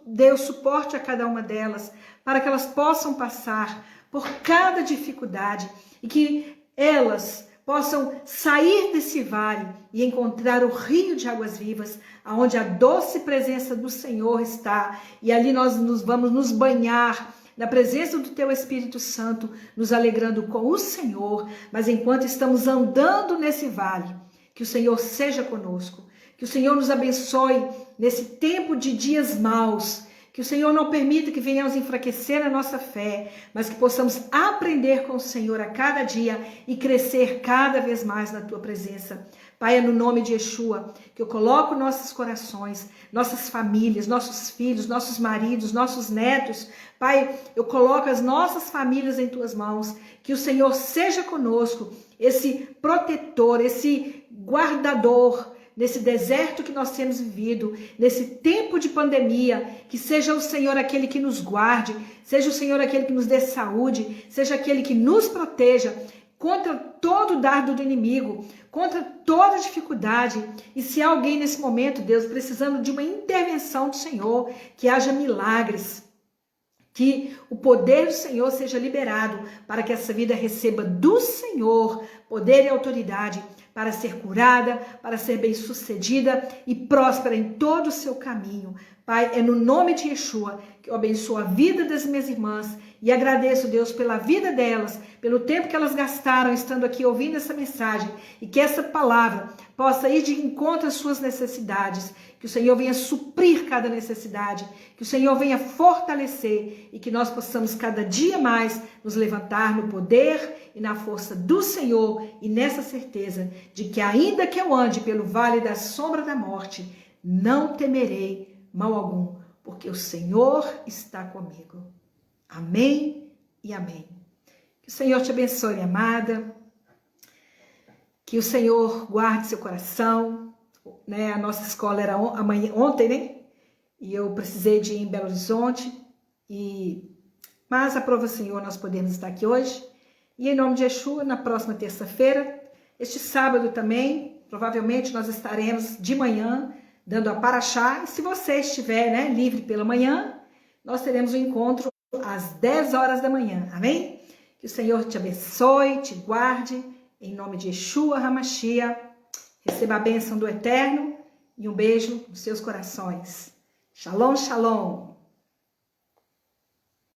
dê o suporte a cada uma delas, para que elas possam passar por cada dificuldade e que elas possam sair desse vale e encontrar o rio de águas vivas, onde a doce presença do Senhor está. E ali nós vamos nos banhar na presença do Teu Espírito Santo, nos alegrando com o Senhor. Mas enquanto estamos andando nesse vale, que o Senhor seja conosco, que o Senhor nos abençoe nesse tempo de dias maus, que o Senhor não permita que venhamos enfraquecer a nossa fé, mas que possamos aprender com o Senhor a cada dia e crescer cada vez mais na Tua presença. Pai, é no nome de Yeshua que eu coloco nossos corações, nossas famílias, nossos filhos, nossos maridos, nossos netos. Pai, eu coloco as nossas famílias em Tuas mãos, que o Senhor seja conosco, esse protetor, esse guardador, nesse deserto que nós temos vivido, nesse tempo de pandemia, que seja o Senhor aquele que nos guarde, seja o Senhor aquele que nos dê saúde, seja aquele que nos proteja contra todo dardo do inimigo, contra toda dificuldade. E se há alguém nesse momento, Deus, precisando de uma intervenção do Senhor, que haja milagres, que o poder do Senhor seja liberado para que essa vida receba do Senhor poder e autoridade para ser curada, para ser bem-sucedida e próspera em todo o seu caminho. Pai, é no nome de Yeshua que eu abençoo a vida das minhas irmãs e agradeço, Deus, pela vida delas, pelo tempo que elas gastaram estando aqui ouvindo essa mensagem, e que essa palavra possa ir de encontro às suas necessidades, que o Senhor venha suprir cada necessidade, que o Senhor venha fortalecer e que nós possamos cada dia mais nos levantar no poder e na força do Senhor e nessa certeza de que ainda que eu ande pelo vale da sombra da morte, não temerei mal algum, porque o Senhor está comigo. Amém e amém. Que o Senhor te abençoe, minha amada. Que o Senhor guarde seu coração. Né? A nossa escola era ontem, né? E eu precisei de ir em Belo Horizonte. Mas aprova, Senhor, nós podemos estar aqui hoje. E em nome de Yeshua, na próxima terça-feira, este sábado também, provavelmente nós estaremos de manhã dando a Paraxá. E se você estiver, né, livre pela manhã, nós teremos um encontro às 10 horas da manhã. Amém? Que o Senhor te abençoe, te guarde. Em nome de Yeshua HaMashiach. Receba a bênção do Eterno e um beijo nos seus corações. Shalom, shalom.